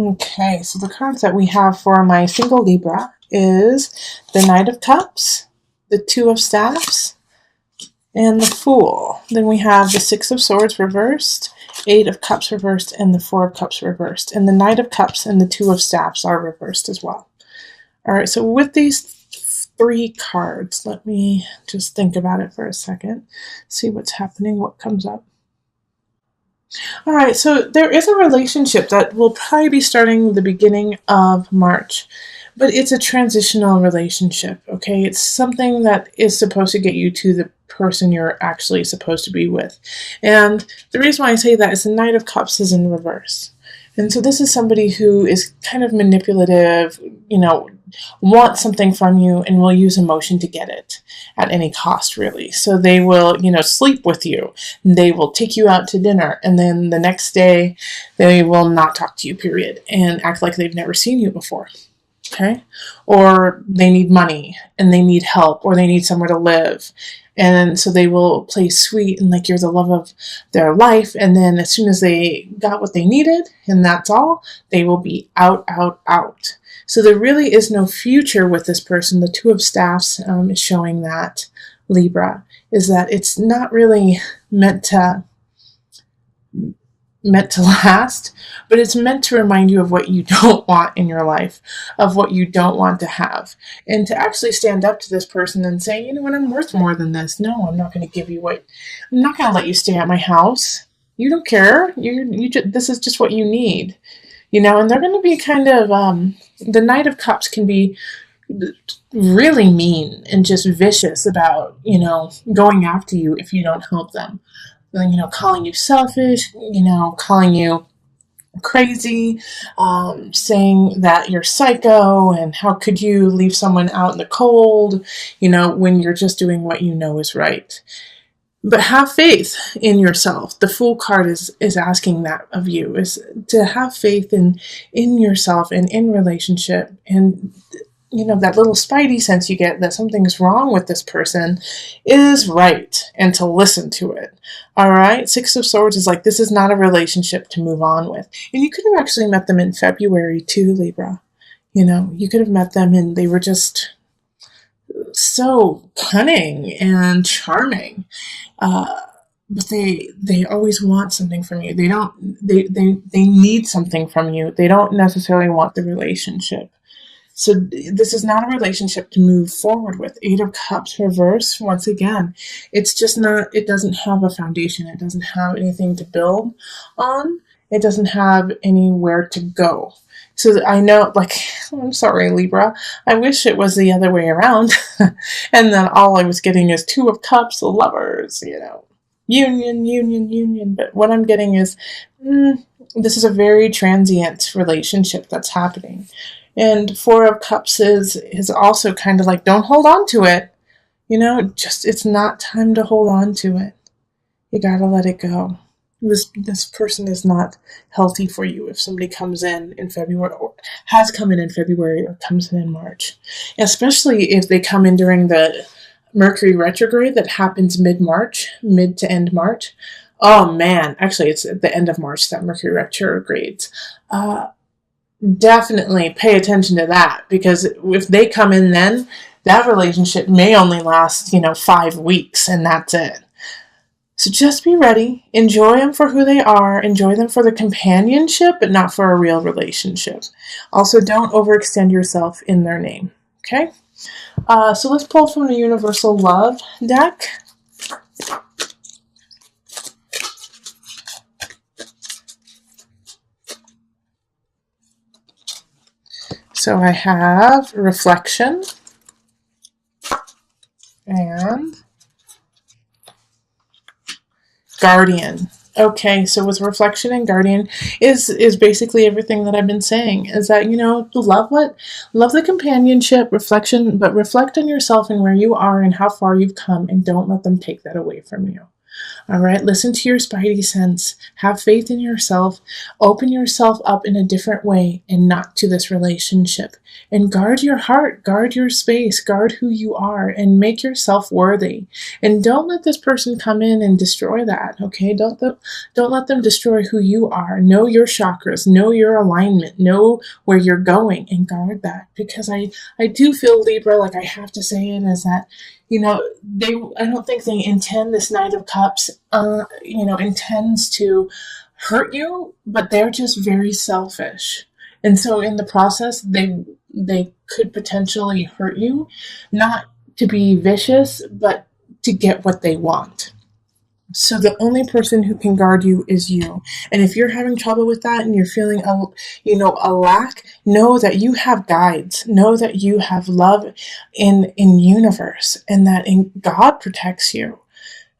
Okay, so the cards that we have for my single Libra is the Knight of Cups, the Two of Staffs, and the Fool. Then we have the Six of Swords reversed, Eight of Cups reversed, and the Four of Cups reversed. And the Knight of Cups and the Two of Staffs are reversed as well. All right, so with these three cards, let me just think about it for a second, see what's happening, what comes up. All right, so there is a relationship that will probably be starting the beginning of March, but it's a transitional relationship, okay? It's something that is supposed to get you to the person you're actually supposed to be with. And the reason why I say that is the Knight of Cups is in reverse. And so this is somebody who is kind of manipulative, wants something from you and will use emotion to get it at any cost, really. So they will, sleep with you. They will take you out to dinner. And then the next day, they will not talk to you, period, and act like they've never seen you before. Okay? Or they need money and they need help or they need somewhere to live. And so they will play sweet and like you're the love of their life. And then as soon as they got what they needed, and that's all, they will be out, out, out. So there really is no future with this person. The Two of Staffs is showing that, Libra, is that it's not really meant to last, but it's meant to remind you of what you don't want in your life, of what you don't want to have, and to actually stand up to this person and say, you know what, I'm worth more than this. No, I'm not going to give you I'm not going to let you stay at my house. You don't care. This is just what you need, and they're going to be kind of, the Knight of Cups can be really mean and just vicious about, going after you if you don't help them. Calling you selfish, calling you crazy, saying that you're psycho and how could you leave someone out in the cold, when you're just doing what you know is right. But have faith in yourself. The Fool card is asking that of you, is to have faith in yourself and in relationship, and that little spidey sense you get that something's wrong with this person is right, and to listen to it. All right. Six of Swords is like, this is not a relationship to move on with. And you could have actually met them in February too, Libra. You could have met them and they were just so cunning and charming. But they always want something from you. They need something from you. They don't necessarily want the relationship. So this is not a relationship to move forward with. Eight of Cups reverse, once again, it's just not, it doesn't have a foundation. It doesn't have anything to build on. It doesn't have anywhere to go. So I know, I'm sorry, Libra, I wish it was the other way around. And then all I was getting is Two of Cups, Lovers, union. But what I'm getting is, this is a very transient relationship that's happening. And Four of Cups is also kind of like, don't hold on to it. It's not time to hold on to it. You gotta let it go. This person is not healthy for you if somebody comes in February, or has come in February, or comes in March. Especially if they come in during the Mercury retrograde that happens mid-March, mid to end March. Oh man, actually it's at the end of March that Mercury retrogrades. Definitely pay attention to that, because if they come in then, that relationship may only last, 5 weeks, and that's it. So just be ready. Enjoy them for who they are. Enjoy them for the companionship, but not for a real relationship. Also, don't overextend yourself in their name. Okay? So let's pull from the Universal Love deck. So I have Reflection and Guardian. Okay, so with Reflection and Guardian is basically everything that I've been saying, is that, love the companionship, reflection, but reflect on yourself and where you are and how far you've come, and don't let them take that away from you. All right, listen to your spidey sense. Have faith in yourself. Open yourself up in a different way and not to this relationship. And guard your heart, guard your space, guard who you are, and make yourself worthy. And don't let this person come in and destroy that, okay? Don't let them destroy who you are. Know your chakras, know your alignment, know where you're going, and guard that. Because I do feel, Libra, like I have to say it, is that I don't think they intend this Knight of Cups, intends to hurt you, but they're just very selfish. And so in the process, they could potentially hurt you, not to be vicious, but to get what they want. So the only person who can guard you is you. And if you're having trouble with that and you're feeling a lack, know that you have guides. Know that you have love in universe, and that God protects you.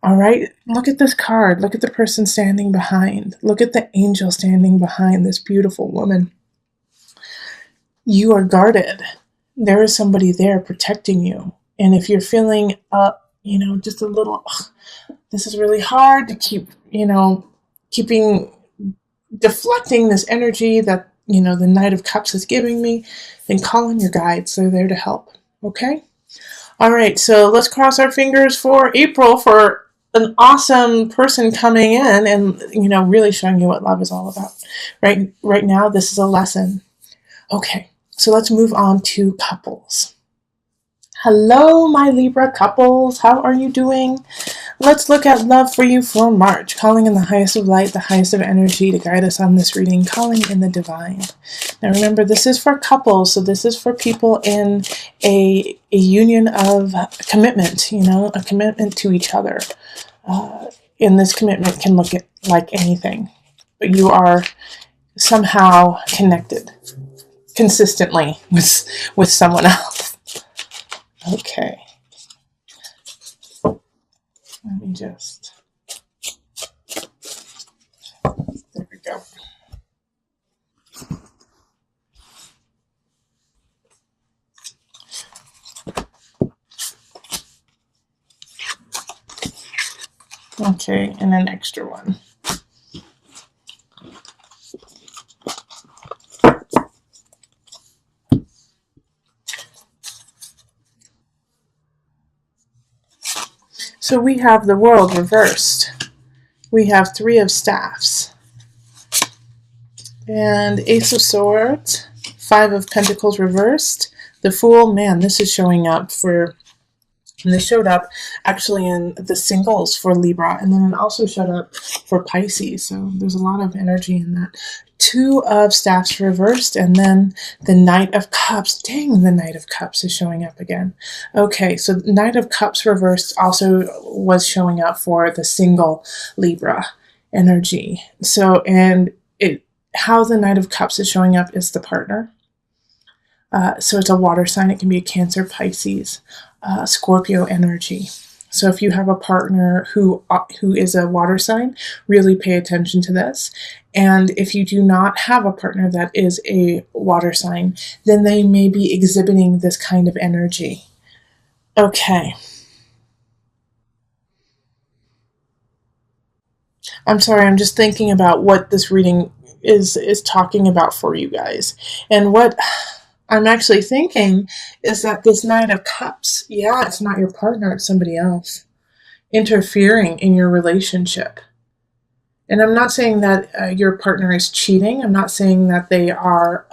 All right? Look at this card. Look at the person standing behind. Look at the angel standing behind this beautiful woman. You are guarded. There is somebody there protecting you. And if you're feeling just a little, this is really hard to keep, deflecting this energy that, the Knight of Cups is giving me, then call on your guides. They're there to help. Okay? All right, so let's cross our fingers for April for an awesome person coming in and, really showing you what love is all about. Right now, this is a lesson. Okay, so let's move on to couples. Hello, my Libra couples. How are you doing? Let's look at love for you for March. Calling in the highest of light, the highest of energy to guide us on this reading. Calling in the divine. Now remember, this is for couples. So this is for people in a union of commitment, a commitment to each other. And this commitment can look like anything. But you are somehow connected consistently with someone else. Okay. Let me just. There we go. Okay, and an extra one. So we have the World reversed. We have Three of Staffs. And Ace of Swords. Five of Pentacles reversed. The Fool, man, this is showing up for... And this showed up actually in the singles for Libra. And then it also showed up for Pisces. So there's a lot of energy in that. Two of Staffs reversed, and then the Knight of Cups. Dang, the Knight of Cups is showing up again. Okay, so Knight of Cups reversed also was showing up for the single Libra energy. So, how the Knight of Cups is showing up is the partner. So it's a water sign. It can be a Cancer, Pisces, Scorpio energy. So if you have a partner who is a water sign, really pay attention to this. And if you do not have a partner that is a water sign, then they may be exhibiting this kind of energy. Okay. I'm sorry, I'm just thinking about what this reading is talking about for you guys. And what I'm actually thinking is that this Knight of Cups, yeah, it's not your partner, it's somebody else interfering in your relationship. And I'm not saying that your partner is cheating. I'm not saying that they are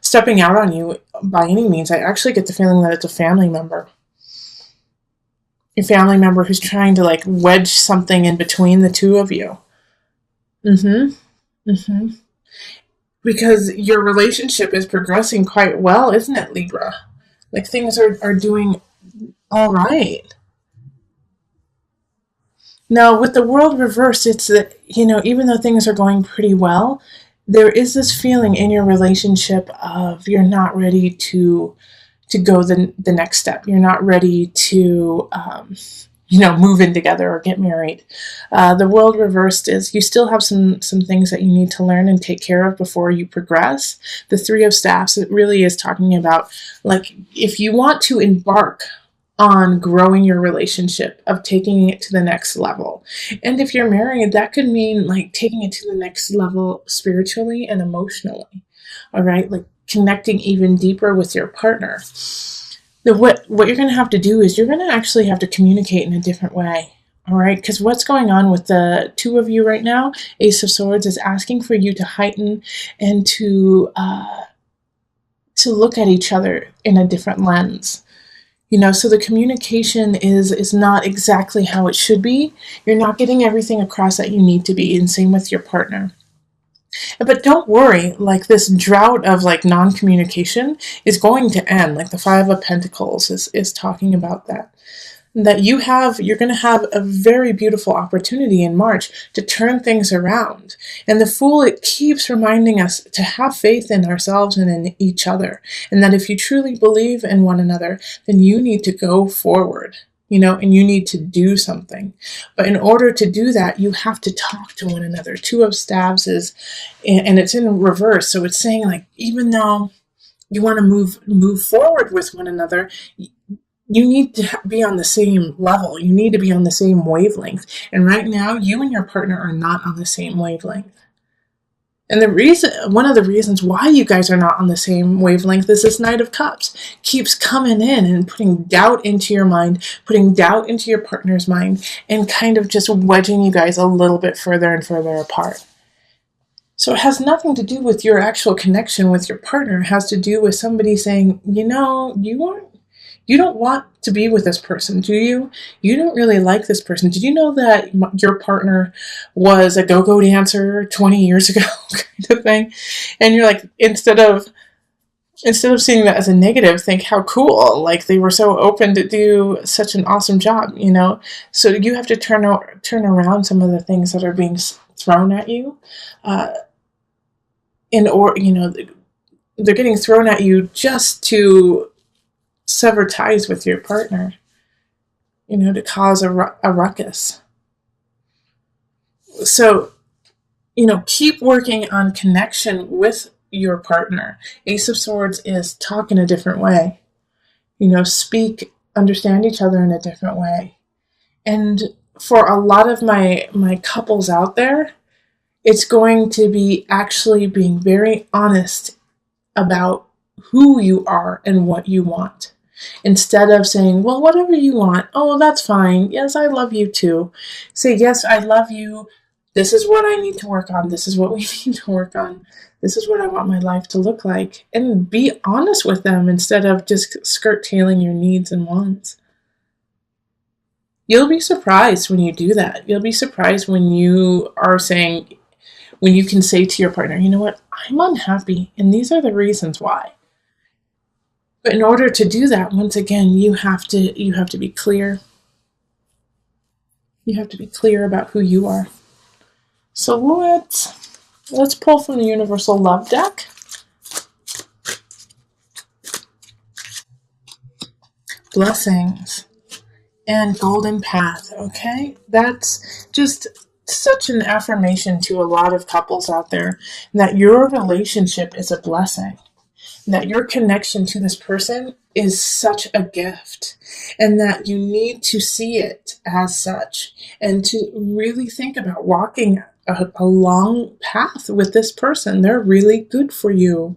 stepping out on you by any means. I actually get the feeling that it's a family member. A family member who's trying to wedge something in between the two of you. Because your relationship is progressing quite well, isn't it, Libra? Things are doing all right. Now, with the World reversed, it's that, even though things are going pretty well, there is this feeling in your relationship of you're not ready to go the next step. You're not ready to, move in together or get married. The World reversed is you still have some things that you need to learn and take care of before you progress. The Three of Staffs, it really is talking about, if you want to embark on growing your relationship, of taking it to the next level. And if you're married, that could mean like taking it to the next level spiritually and emotionally. All right, like connecting even deeper with your partner. What you're going to have to do is you're going to actually have to communicate in a different way. All right, because what's going on with the two of you right now, Ace of Swords, is asking for you to heighten and to look at each other in a different lens. So the communication is not exactly how it should be. You're not getting everything across that you need to be, and same with your partner. But don't worry, like this drought of like non-communication is going to end. Like the Five of Pentacles is talking about that. That you're going to have a very beautiful opportunity in March to turn things around. And the Fool, it keeps reminding us to have faith in ourselves and in each other. And that if you truly believe in one another, then you need to go forward, and you need to do something. But in order to do that, you have to talk to one another. Two of Staves and it's in reverse. So it's saying like, even though you want to move forward with one another, you need to be on the same level. You need to be on the same wavelength. And right now, you and your partner are not on the same wavelength. And one of the reasons why you guys are not on the same wavelength is this Knight of Cups keeps coming in and putting doubt into your mind, putting doubt into your partner's mind, and kind of just wedging you guys a little bit further and further apart. So it has nothing to do with your actual connection with your partner. It has to do with somebody saying, you don't want to be with this person, do you? You don't really like this person. Did you know that your partner was a go-go dancer 20 years ago, kind of thing? And you're like, instead of seeing that as a negative, think how cool. Like they were so open to do such an awesome job, So you have to turn around some of the things that are being thrown at you, they're getting thrown at you just to sever ties with your partner, to cause a ruckus. So, keep working on connection with your partner. Ace of Swords is talk in a different way. Speak, understand each other in a different way. And for a lot of my couples out there, it's going to be actually being very honest about who you are and what you want. Instead of saying, well, whatever you want, oh, that's fine. Yes, I love you too. Say, yes, I love you. This is what I need to work on. This is what we need to work on. This is what I want my life to look like. And be honest with them instead of just skirt-tailing your needs and wants. You'll be surprised when you do that. You'll be surprised when you can say to your partner, you know what, I'm unhappy, and these are the reasons why. But in order to do that, once again, you have to be clear. You have to be clear about who you are. So let's pull from the Universal Love deck. Blessings and Golden Path, okay? That's just such an affirmation to a lot of couples out there that your relationship is a blessing. That your connection to this person is such a gift, and that you need to see it as such, and to really think about walking a long path with this person. They're really good for you.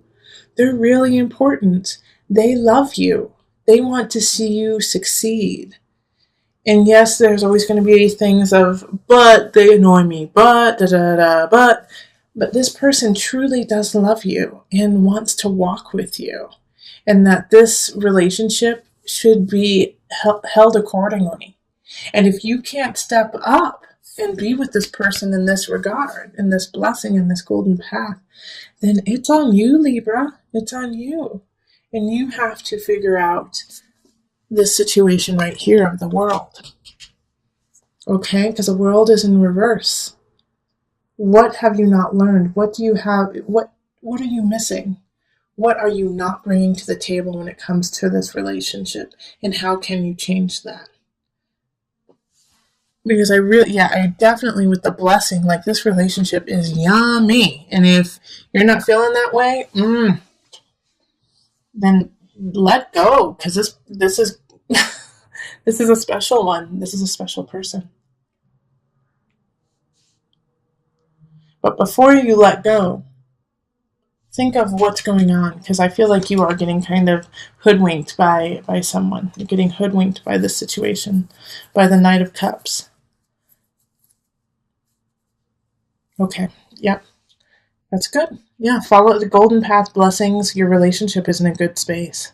They're really important. They love you. They want to see you succeed. And yes, there's always going to be things of, but they annoy me, but But this person truly does love you and wants to walk with you. And that this relationship should be held accordingly. And if you can't step up and be with this person in this regard, in this blessing, in this golden path, then it's on you, Libra. It's on you. And you have to figure out this situation right here of the world. Okay? Because the world is in reverse. What have you not learned? What do you have? What are you missing? What are you not bringing to the table when it comes to this relationship? And how can you change that? Because I definitely, with the blessing, like this relationship is yummy. And if you're not feeling that way, then let go. Because this is, This is a special one. This is a special person. But before you let go, think of what's going on, because I feel like you are getting kind of hoodwinked by someone. You're getting hoodwinked by this situation, by the Knight of Cups. Okay, yep, that's good. Yeah, follow the golden path. Blessings. Your relationship is in a good space.